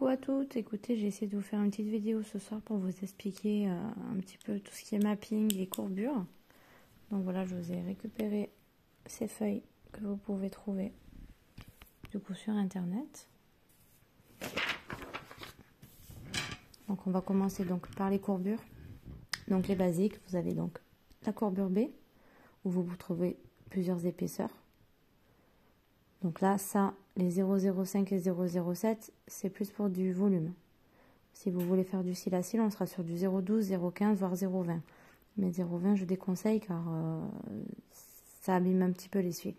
Coucou à toutes, écoutez, j'ai essayé de vous faire une petite vidéo ce soir pour vous expliquer un petit peu tout ce qui est mapping, les courbures. Donc voilà, je vous ai récupéré ces feuilles que vous pouvez trouver du coup sur internet. Donc on va commencer donc par les courbures. Donc les basiques, vous avez donc la courbure B où vous trouvez plusieurs épaisseurs. Donc là, ça, les 0,05 et 0,07, c'est plus pour du volume. Si vous voulez faire du cil à cil, on sera sur du 0,12, 0,15, voire 0,20. Mais 0,20, je déconseille car ça abîme un petit peu les cils.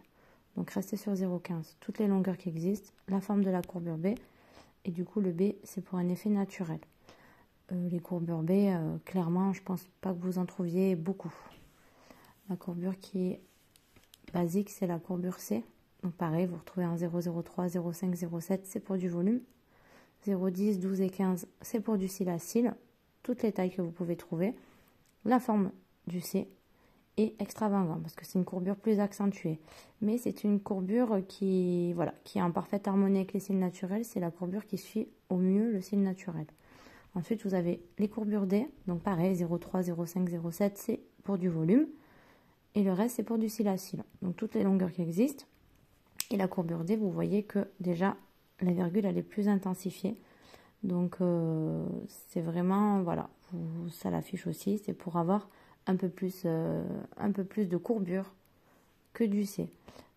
Donc restez sur 0,15. Toutes les longueurs qui existent, la forme de la courbure B. Et du coup, le B, c'est pour un effet naturel. Les courbures B, clairement, je pense pas que vous en trouviez beaucoup. La courbure qui est basique, c'est la courbure C. Donc pareil, vous retrouvez en 0,03, 0,5, 0,7, c'est pour du volume. 0,10, 12 et 15, c'est pour du cil à cil. Toutes les tailles que vous pouvez trouver. La forme du C est extravagant parce que c'est une courbure plus accentuée. Mais c'est une courbure qui est en parfaite harmonie avec les cils naturels. C'est la courbure qui suit au mieux le cil naturel. Ensuite, vous avez les courbures D. Donc pareil, 0,3, 0,5, 0,7, c'est pour du volume. Et le reste, c'est pour du cil à cil. Donc toutes les longueurs qui existent. Et la courbure D, vous voyez que déjà la virgule elle est plus intensifiée. Donc c'est vraiment, voilà, ça l'affiche aussi, c'est pour avoir un peu plus de courbure que du C.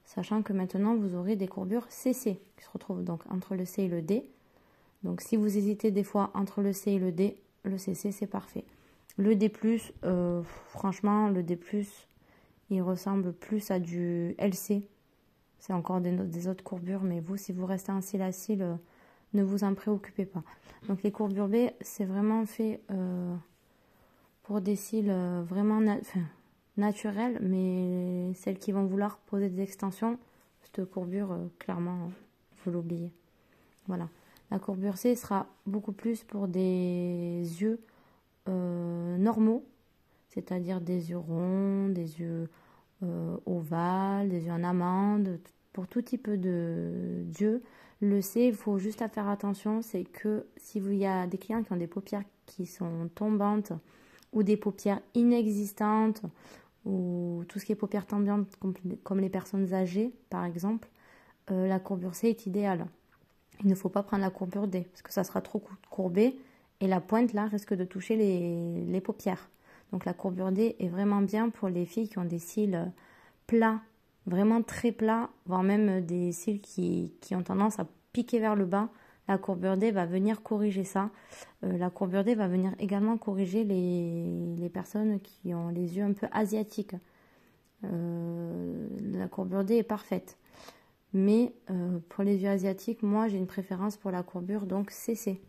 Sachant que maintenant vous aurez des courbures CC qui se retrouvent donc entre le C et le D. Donc si vous hésitez des fois entre le C et le D, le CC c'est parfait. Le D+, franchement le D+, il ressemble plus à du LC. C'est encore des autres courbures, mais vous, si vous restez en cil à cil, ne vous en préoccupez pas. Donc les courbures B, c'est vraiment fait pour des cils vraiment naturels, mais celles qui vont vouloir poser des extensions, cette courbure, clairement, il faut l'oublier. Voilà. La courbure C sera beaucoup plus pour des yeux normaux, c'est-à-dire des yeux ronds, des yeux ovales, des yeux en amande, pour tout type d'yeux. Le C, il faut juste à faire attention, c'est que si il y a des clients qui ont des paupières qui sont tombantes ou des paupières inexistantes ou tout ce qui est paupières tombantes comme les personnes âgées par exemple, la courbure C est idéale. Il ne faut pas prendre la courbure D parce que ça sera trop courbé et la pointe là risque de toucher les paupières. Donc la courbure D est vraiment bien pour les filles qui ont des cils plats, vraiment très plats, voire même des cils qui ont tendance à piquer vers le bas. La courbure D va venir corriger ça. La courbure D va venir également corriger les personnes qui ont les yeux un peu asiatiques. La courbure D est parfaite. Mais pour les yeux asiatiques, moi j'ai une préférence pour la courbure donc CC,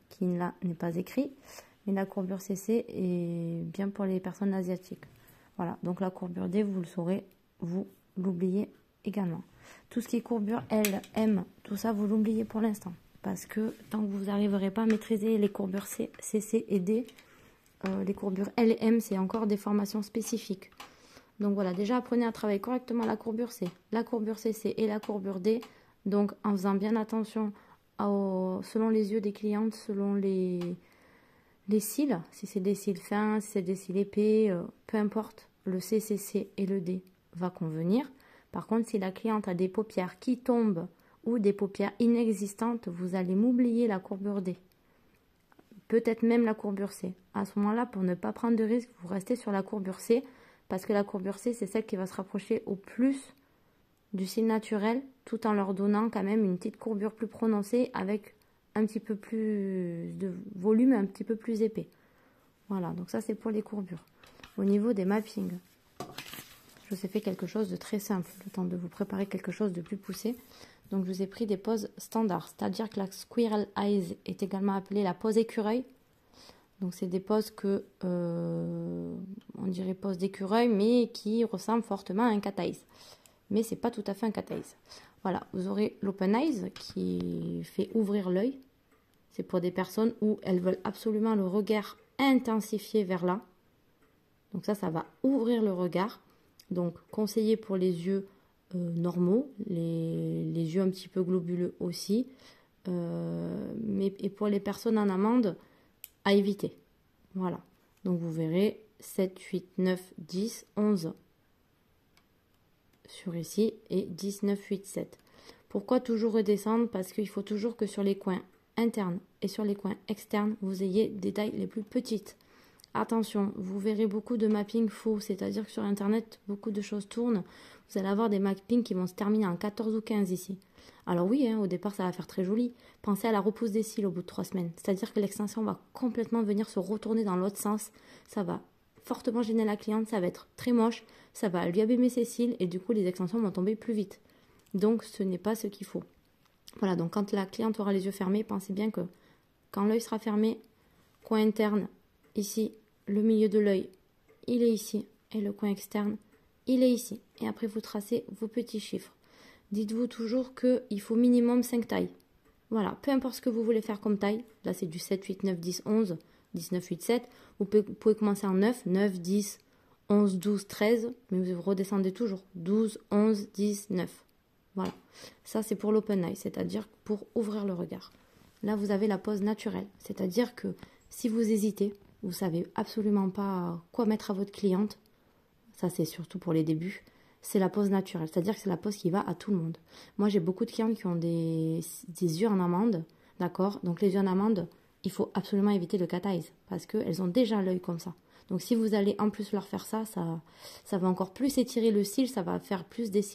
qui là n'est pas écrit. Mais la courbure CC est bien pour les personnes asiatiques. Voilà, donc la courbure D, vous le saurez, vous l'oubliez également. Tout ce qui est courbure L, M, tout ça, vous l'oubliez pour l'instant. Parce que tant que vous n'arriverez pas à maîtriser les courbures C, CC et D, les courbures L et M, c'est encore des formations spécifiques. Donc voilà, déjà apprenez à travailler correctement la courbure C, la courbure CC et la courbure D. Donc en faisant bien attention selon les yeux des clientes, selon les cils, si c'est des cils fins, si c'est des cils épais, peu importe, le CCC et le D va convenir. Par contre, si la cliente a des paupières qui tombent ou des paupières inexistantes, vous allez m'oublier la courbure D. Peut-être même la courbure C. À ce moment-là, pour ne pas prendre de risque, vous restez sur la courbure C, parce que la courbure C, c'est celle qui va se rapprocher au plus du cil naturel, tout en leur donnant quand même une petite courbure plus prononcée avec un petit peu plus de volume, un petit peu plus épais. Voilà, donc ça c'est pour les courbures. Au niveau des mappings, je vous ai fait quelque chose de très simple, le temps de vous préparer quelque chose de plus poussé. Donc je vous ai pris des poses standards, c'est-à-dire que la Squirrel Eyes est également appelée la pose écureuil. Donc c'est des poses que, on dirait pose d'écureuil, mais qui ressemblent fortement à un cat eyes. Mais c'est pas tout à fait un cat eyes. Voilà, vous aurez l'open eyes qui fait ouvrir l'œil. C'est pour des personnes où elles veulent absolument le regard intensifié vers là. Donc ça va ouvrir le regard. Donc conseillé pour les yeux normaux, les yeux un petit peu globuleux aussi. et pour les personnes en amande, à éviter. Voilà. Donc vous verrez 7, 8, 9, 10, 11 sur ici et 10, 9, 8, 7. Pourquoi toujours redescendre? Parce qu'il faut toujours que sur les coins internes et sur les coins externes, vous ayez des tailles les plus petites. Attention, vous verrez beaucoup de mapping faux, c'est-à-dire que sur internet, beaucoup de choses tournent. Vous allez avoir des mappings qui vont se terminer en 14 ou 15 ici. Alors oui, hein, au départ, ça va faire très joli. Pensez à la repousse des cils au bout de 3 semaines. C'est-à-dire que l'extension va complètement venir se retourner dans l'autre sens. Ça va fortement gêner la cliente, ça va être très moche, ça va lui abîmer ses cils et du coup, les extensions vont tomber plus vite. Donc, ce n'est pas ce qu'il faut. Voilà, donc quand la cliente aura les yeux fermés, pensez bien que quand l'œil sera fermé, coin interne, ici, le milieu de l'œil, il est ici. Et le coin externe, il est ici. Et après, vous tracez vos petits chiffres. Dites-vous toujours qu'il faut minimum 5 tailles. Voilà, peu importe ce que vous voulez faire comme taille. Là, c'est du 7, 8, 9, 10, 11, 10, 9, 8, 7. Vous pouvez commencer en 9, 9, 10, 11, 12, 13. Mais vous redescendez toujours. 12, 11, 10, 9. Voilà. Ça, c'est pour l'open eye, c'est-à-dire pour ouvrir le regard. Là, vous avez la pose naturelle. C'est-à-dire que si vous hésitez, vous savez absolument pas quoi mettre à votre cliente. Ça, c'est surtout pour les débuts. C'est la pose naturelle. C'est-à-dire que c'est la pose qui va à tout le monde. Moi, j'ai beaucoup de clientes qui ont des yeux en amande. D'accord? Donc, les yeux en amande, il faut absolument éviter le cat eyes. Parce qu'elles ont déjà l'œil comme ça. Donc, si vous allez en plus leur faire ça, ça va encore plus étirer le cil. Ça va faire plus des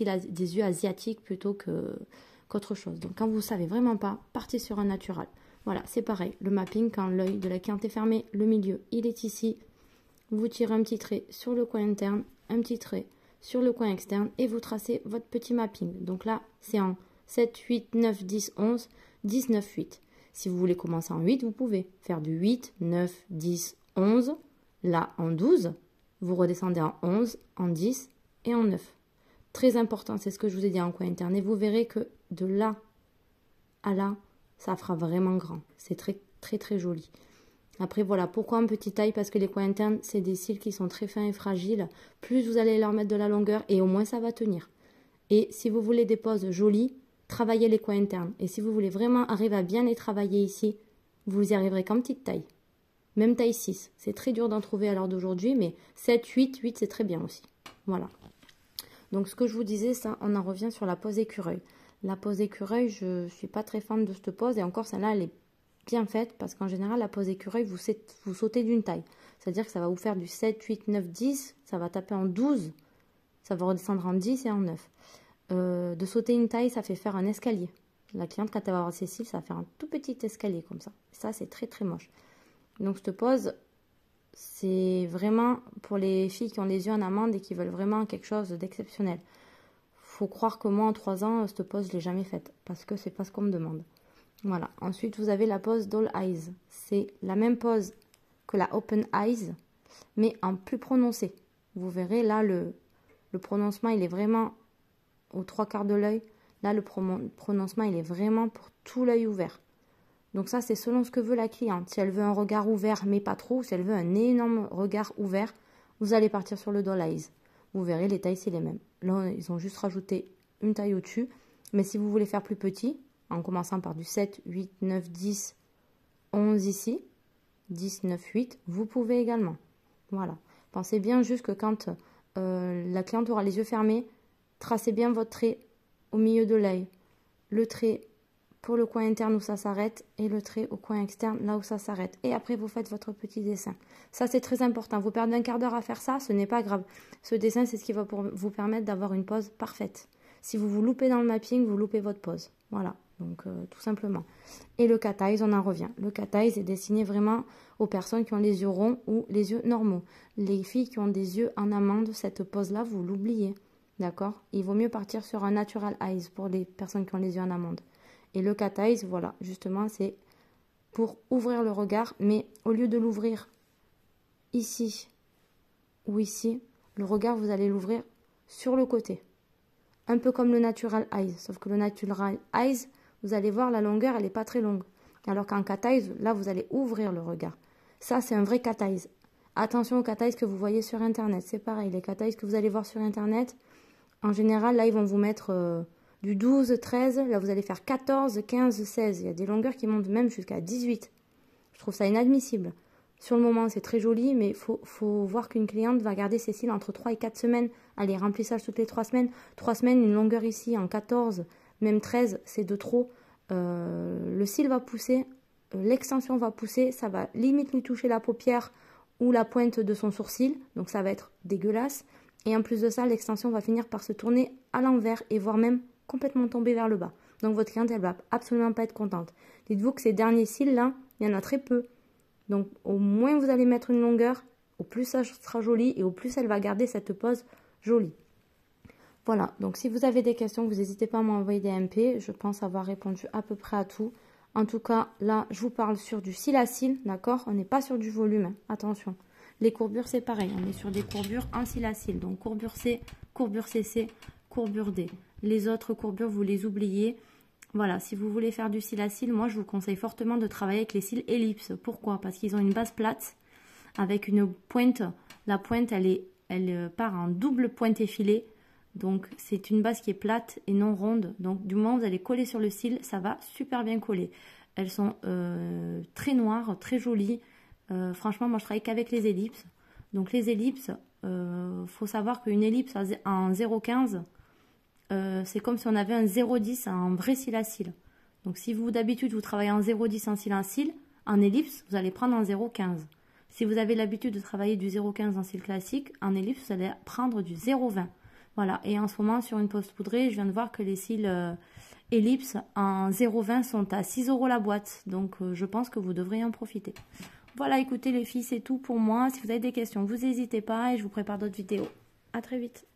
yeux asiatiques plutôt qu'autre chose. Donc, quand vous ne savez vraiment pas, partez sur un naturel. Voilà, c'est pareil. Le mapping, quand l'œil de la cliente est fermé, le milieu, il est ici. Vous tirez un petit trait sur le coin interne, un petit trait sur le coin externe et vous tracez votre petit mapping. Donc là, c'est en 7, 8, 9, 10, 11, 10, 9, 8. Si vous voulez commencer en 8, vous pouvez faire du 8, 9, 10, 11. Là, en 12, vous redescendez en 11, en 10 et en 9. Très important, c'est ce que je vous ai dit en coin interne. Et vous verrez que de là à là, ça fera vraiment grand. C'est très, très, très joli. Après, voilà, pourquoi un petit taille? Parce que les coins internes, c'est des cils qui sont très fins et fragiles. Plus vous allez leur mettre de la longueur et au moins ça va tenir. Et si vous voulez des poses jolies, travaillez les coins internes. Et si vous voulez vraiment arriver à bien les travailler ici, vous y arriverez qu'en petite taille. Même taille 6. C'est très dur d'en trouver à l'heure d'aujourd'hui, mais 7, 8, 8, c'est très bien aussi. Voilà. Donc, ce que je vous disais, ça, on en revient sur la pose écureuil. La pose écureuil, je ne suis pas très fan de cette pose. Et encore, celle-là, elle est bien faite parce qu'en général, la pose écureuil, vous sautez d'une taille. C'est-à-dire que ça va vous faire du 7, 8, 9, 10. Ça va taper en 12. Ça va redescendre en 10 et en 9. De sauter une taille, ça fait faire un escalier. La cliente, quand elle va avoir ses cils, ça va faire un tout petit escalier comme ça. Ça, c'est très, très moche. Donc, cette pose, c'est vraiment pour les filles qui ont les yeux en amande et qui veulent vraiment quelque chose d'exceptionnel. Faut croire que moi, en 3 ans, cette pose, je ne l'ai jamais faite parce que c'est pas ce qu'on me demande. Voilà. Ensuite, vous avez la pose Doll Eyes. C'est la même pose que la Open Eyes, mais en plus prononcé. Vous verrez, là, le prononcement, il est vraiment aux 3/4 de l'œil. Là, le prononcement, il est vraiment pour tout l'œil ouvert. Donc ça, c'est selon ce que veut la cliente. Si elle veut un regard ouvert, mais pas trop, si elle veut un énorme regard ouvert, vous allez partir sur le Doll Eyes. Vous verrez, les tailles, c'est les mêmes. Là, ils ont juste rajouté une taille au-dessus. Mais si vous voulez faire plus petit, en commençant par du 7, 8, 9, 10, 11 ici, 10, 9, 8, vous pouvez également. Voilà. Pensez bien juste que quand la cliente aura les yeux fermés, tracez bien votre trait au milieu de l'œil. Le trait pour le coin interne où ça s'arrête et le trait au coin externe là où ça s'arrête. Et après, vous faites votre petit dessin. Ça, c'est très important. Vous perdez un quart d'heure à faire ça, ce n'est pas grave. Ce dessin, c'est ce qui va vous permettre d'avoir une pose parfaite. Si vous vous loupez dans le mapping, vous loupez votre pose. Voilà, donc tout simplement. Et le cat eyes, on en revient. Le cat eyes est destiné vraiment aux personnes qui ont les yeux ronds ou les yeux normaux. Les filles qui ont des yeux en amande, cette pose-là, vous l'oubliez. D'accord? Il vaut mieux partir sur un natural eyes pour les personnes qui ont les yeux en amande. Et le cat eyes, voilà, justement, c'est pour ouvrir le regard, mais au lieu de l'ouvrir ici ou ici, le regard, vous allez l'ouvrir sur le côté. Un peu comme le natural eyes, sauf que le natural eyes, vous allez voir, la longueur, elle n'est pas très longue. Alors qu'en cat eyes, là, vous allez ouvrir le regard. Ça, c'est un vrai cat eyes. Attention aux cat eyes que vous voyez sur Internet. C'est pareil, les cat eyes que vous allez voir sur Internet, en général, là, ils vont vous mettre du 12, 13. Là, vous allez faire 14, 15, 16. Il y a des longueurs qui montent même jusqu'à 18. Je trouve ça inadmissible. Sur le moment, c'est très joli, mais il faut voir qu'une cliente va garder ses cils entre 3 et 4 semaines. Allez, remplissage toutes les 3 semaines. 3 semaines, une longueur ici en 14, même 13, c'est de trop. Le cil va pousser, l'extension va pousser, ça va limite lui toucher la paupière ou la pointe de son sourcil. Donc ça va être dégueulasse. Et en plus de ça, l'extension va finir par se tourner à l'envers et voire même complètement tomber vers le bas. Donc votre cliente, elle va absolument pas être contente. Dites-vous que ces derniers cils-là, il y en a très peu. Donc, au moins vous allez mettre une longueur, au plus ça sera joli et au plus elle va garder cette pose jolie. Voilà, donc si vous avez des questions, vous n'hésitez pas à m'envoyer des MP. Je pense avoir répondu à peu près à tout. En tout cas, là, je vous parle sur du cil à cil, d'accord? On n'est pas sur du volume, hein. Attention. Les courbures, c'est pareil. On est sur des courbures en cil à cil. Donc, courbure C, courbure CC, courbure D. Les autres courbures, vous les oubliez. Voilà, si vous voulez faire du cil à cil, moi je vous conseille fortement de travailler avec les cils ellipses. Pourquoi? Parce qu'ils ont une base plate avec une pointe. La pointe, elle part en double pointe effilée. Donc c'est une base qui est plate et non ronde. Donc du moment où vous allez coller sur le cil, ça va super bien coller. Elles sont très noires, très jolies. Franchement, moi je travaille qu'avec les ellipses. Donc les ellipses, faut savoir qu'une ellipse en 0,15... c'est comme si on avait un 0,10 en vrai cil à cil. Donc si vous d'habitude vous travaillez en 0,10 en cil à cil, en ellipse, vous allez prendre en 0,15. Si vous avez l'habitude de travailler du 0,15 en cil classique, en ellipse, vous allez prendre du 0,20. Voilà, et en ce moment sur une poste poudrée, je viens de voir que les cils ellipse en 0,20 sont à 6 € la boîte. Donc je pense que vous devriez en profiter. Voilà, écoutez les filles, c'est tout pour moi. Si vous avez des questions, vous n'hésitez pas et je vous prépare d'autres vidéos. À très vite.